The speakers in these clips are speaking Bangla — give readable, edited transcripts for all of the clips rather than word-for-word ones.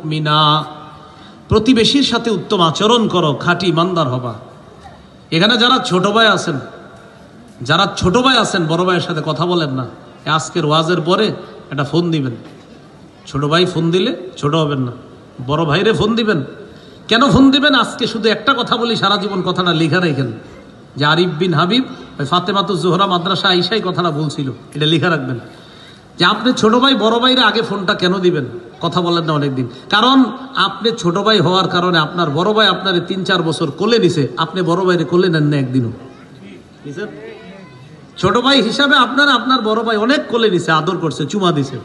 মুমিনা, প্রতিবেশীর সাথে উত্তম আচরণ করো, খাঁটি ইমানদার হবা। এখানে যারা ছোট ভাই আছেন বড় ভাইয়ের সাথে কথা বলেন না। আজকের ওয়াজের পরে একটা ফোন দিবেন। ছোট ভাই ফোন দিলে ছোট হবেন না, বড় ভাইরে ফোন দিবেন। কেন ফোন দিবেন? আজকে শুধু একটা কথা বলি, সারা জীবন কথাটা লেখা রেখেন যে আরিফ বিন হাবিব ওই ফাতেমাতুজ জোহরা মাদ্রাসা আইসাই কথাটা বলছিল, এটা লেখা রাখবেন যে আপনি ছোট ভাই বড় ভাইরে আগে ফোনটা কেন দিবেন, কথা বলেন না অনেকদিন। কারণ আপনি ছোট ভাই হওয়ার কারণে আপনার বড় ভাই আপনারে 3-4 বছর কোলে নিছে, আপনি বড় ভাইরে কোলে নেন না একদিনও। ছোট ভাই হিসাবে আপনার বড় ভাই অনেক কোলে নিছে, আদর করছে, চুমা দিছে,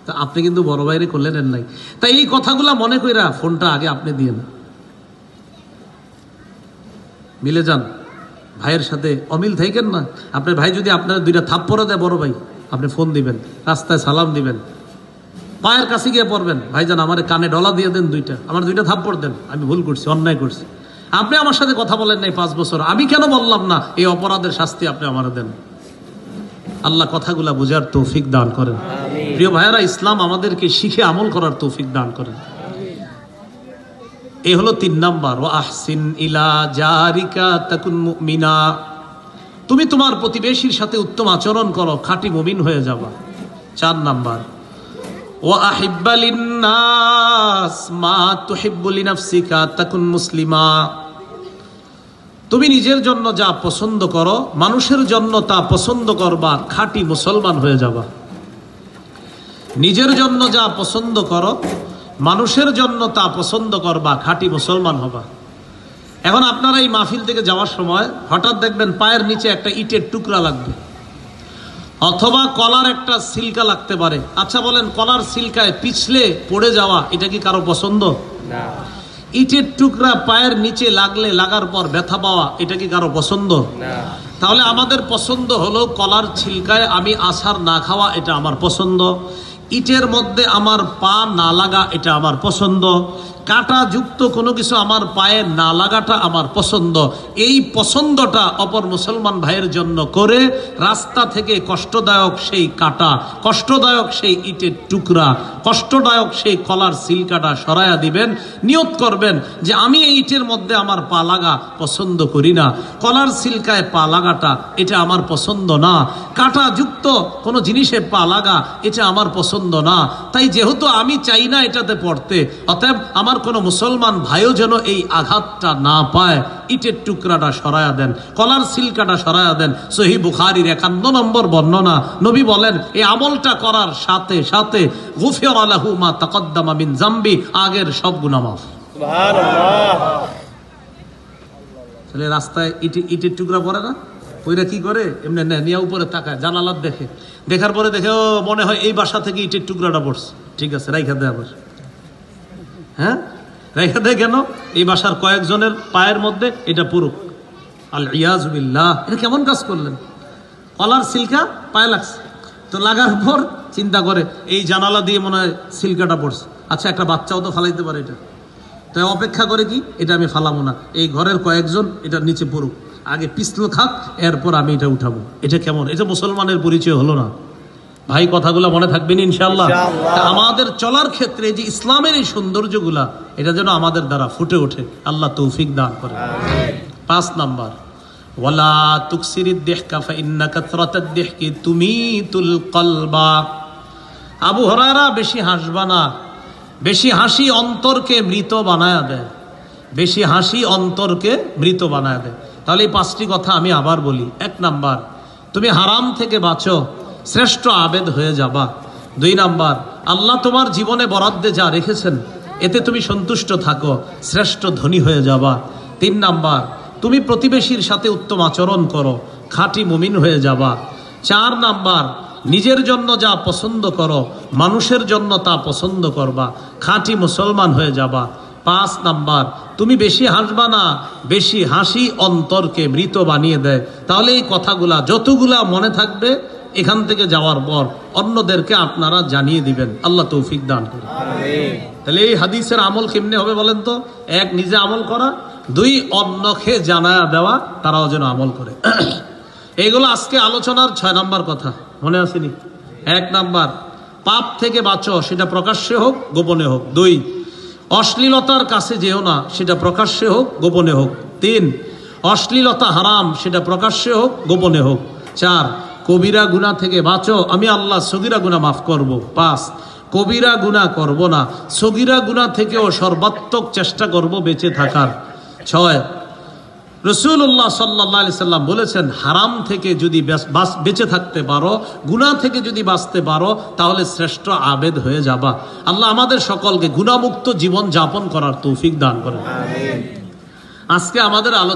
তা আপনি কিন্তু বড় ভাইরে কোলে নেন নাই। তাই এই কথাগুলা মনে কইরা ফোনটা আগে আপনি দিয়েন, মিলে যান। ভাইয়ের সাথে অমিল থাকেন না। আপনার ভাই যদি আপনার 2টা থাপ্পড় দেয় বড় ভাই, আপনি ফোন দিবেন, রাস্তায় সালাম দিবেন, পায়ের কাছে গিয়ে পড়বেন, ভাইজান আমার কানে ডলা দিয়ে দেন 2টা, আমার 2টা থাপ্পড় দেন, আমি ভুল করছি, অন্যায় করছি। আপনি আমার সাথে কথা বলেন নাই 5 বছর, আমি কেন বললাম না? এই অপরাধের শাস্তি আপনি আমার দেন। আল্লাহ কথাগুলা বুঝার তৌফিক দান করেন। প্রিয় ভাইয়েরা, ইসলাম আমাদেরকে শিখে আমল করার তৌফিক দান করেন। এই হলো 3 নাম্বার, ওয়া আহসিন ইলা জারিকা তাকুন মুমিনা। তুমি তোমার প্রতিবেশীর সাথে উত্তম আচরণ করো, খাঁটি মুমিন হয়ে যাবা। 4 নাম্বার, ওয়া আহিব্বা লিন-নাস মা তুহিব্বু লিনাফসিকা তাকুন মুসলিমা। তুমি নিজের জন্য যা পছন্দ করো, মানুষের জন্য তা পছন্দ করবা, খাঁটি মুসলমান হয়ে যাবা। নিজের জন্য যা পছন্দ করো, মানুষের জন্য তা পছন্দ করবা, খাঁটি মুসলমান হবা। এখন আপনারা এই মাহফিল থেকে যাওয়ার সময় হঠাৎ দেখবেন পায়ের নিচে একটা ইটের টুকরা লাগবে, অথবা কলার একটা সিলকা লাগতে পারে। আচ্ছা বলেন, কলার সিলকায় পিছলে পড়ে যাওয়া এটা কি কারো পছন্দ? না। ইটের টুকরা পায়ের নিচে লাগার পর ব্যথা পাওয়া এটা কি কারো পছন্দ? না। তাহলে আমাদের পছন্দ হলো কলার ছিলকায় আমি আছাড় না খাওয়া, এটা আমার পছন্দ। ইটের মধ্যে আমার পা না লাগা, এটা আমার পছন্দ। কাটা যুক্ত কোনো কিছু আমার পায়ে না লাগাটা আমার পছন্দ। এই পছন্দটা অপর মুসলমান ভাইয়ের জন্য করে রাস্তা থেকে কষ্টদায়ক সেই কাটা, কষ্টদায়ক সেই ইটের টুকরা, কষ্টদায়ক সেই কলার সিলকাটা সরাইয়া দিবেন। নিয়ত করবেন যে আমি এই ইটের মধ্যে আমার পা লাগা পছন্দ করি না, কলার সিলকায় পা লাগাটা এটা আমার পছন্দ না, কাটা যুক্ত কোনো জিনিসে পা লাগা এটা আমার পছন্দ না। তাই যেহেতু আমি চাই না এটাতে পড়তে, অতএব আমার কোনো মুসলমান ভাইও যেন এই আঘাতটা না পায়, ইটের টুকরাটা সরায়া দেন, কলার সিলকাটা সরায়া দেন। সহিহ বুখারীর 51 নম্বর বর্ণনা, নবী বলেন এই আমলটা করার সাথে সাথে গুফিরা লাহু মা তাকদ্দামা মিন যামবি, আগের সব গুনাহ মাফ। সুবহানাল্লাহ। তাহলে রাস্তায় ইটের টুকরা পড়ে না, ওইরা কি করে? এমনি নিয়ে উপরে তাকায়, জানালার দেখে, দেখার পরে দেখে ও মনে হয় এই বাসা থেকে ইটের টুকরাটা পড়ছে, ঠিক আছে রাইখা দেয় আবার। হ্যাঁ, রেখে দেয় কেন? এই বাসার কয়েকজনের পায়ের মধ্যে এটা পুরুক। আল ইয়াযু বিল্লাহ, এটা কেমন কাজ করলেন? কলার সিলকা পায়ে লাগছে, তো লাগার পর চিন্তা করে এই জানালা দিয়ে মনে হয় সিলকাটা পড়ছে, আচ্ছা একটা বাচ্চাও তো ফালাইতে পারে এটা, তাই অপেক্ষা করে কি এটা আমি ফালাবো না, এই ঘরের কয়েকজন এটার নিচে পড়ুক, আগে পিছল খাক, এরপর আমি এটা উঠাবো। এটা কেমন? এটা মুসলমানের পরিচয় হলো না ভাই? কথাগুলো মনে থাকবেন ইনশাআল্লাহ। আমাদের চলার ক্ষেত্রে যে ইসলামের এই সৌন্দর্যগুলা, এটা যেন আমাদের দ্বারা ফুটে ওঠে, আল্লাহ তৌফিক দান করেন। 5 নাম্বার, ওয়ালা তুকসিরিদ দিহকা ফাইন্না কাসরাতাদ দিহকি তুমিতুল কলবা। আবু হুরায়রা, বেশি হাসবা না, বেশি হাসি অন্তরকে মৃত বানায়া দেয়, বেশি হাসি অন্তরকে মৃত বানায়া দেয়। তাহলে এই 5টি কথা আমি আবার বলি। 1 নাম্বার, তুমি হারাম থেকে বাঁচো, শ্রেষ্ঠ আবেদ হয়ে যাবা। 2 নাম্বার, আল্লাহ তোমার জীবনে বরাদ্দে যা রেখেছেন এতে তুমি সন্তুষ্ট থাকো, শ্রেষ্ঠ ধনী হয়ে যাবা। 3 নাম্বার, তুমি প্রতিবেশীর সাথে উত্তম আচরণ করো, খাঁটি মুমিন হয়ে যাবা। 4 নাম্বার, নিজের জন্য যা পছন্দ করো, মানুষের জন্য তা পছন্দ করবা, খাঁটি মুসলমান হয়ে যাবা। 5 নাম্বার, তুমি বেশি হাসবা না, বেশি হাসি অন্তরকে মৃত বানিয়ে দেয়। তাহলে এই কথাগুলা যতগুলা মনে থাকবে, এখান থেকে যাওয়ার পর অন্যদেরকে আপনারা জানিয়ে দিবেন। আল্লাহ তৌফিক দান করুন। তাহলে এই হাদিসের আমল কেমনে হবে বলেন তো? 1, নিজে আমল করা, 2, অন্যকে জানায়া দেওয়া, তারাও যেন আমল করে। এইগুলো আজকে আলোচনার 6 নাম্বার কথা, মনে আসেনি? 1 নাম্বার, পাপ থেকে বাঁচো, সেটা প্রকাশ্যে হোক গোপনে হোক। 2, অশ্লীলতার কাছে যেও না, সেটা প্রকাশ্যে হোক গোপনে হোক। 3, অশ্লীলতা হারাম, সেটা প্রকাশ্যে হোক গোপনে হোক। 4, কবিরা গুনাহ থেকে বাঁচো, আমি আল্লাহ সগীরা গুনাহ মাফ করব। 5, কবিরা গুনাহ করব না, সগীরা গুনাহ থেকেও সর্বাত্মক চেষ্টা করব বেঁচে থাকার। 6, রাসূলুল্লাহ সাল্লাল্লাহু আলাইহি সাল্লাম বলেছেন, হারাম থেকে যদি বেঁচে থাকতে পারো, গুনাহ থেকে যদি বাঁচতে পারো, তাহলে শ্রেষ্ঠ আবেদ হয়ে যাবা। আল্লাহ আমাদের সকলকে গুনাহমুক্ত জীবন যাপন করার তৌফিক দান করেন। আজকে আমাদের আলোচনা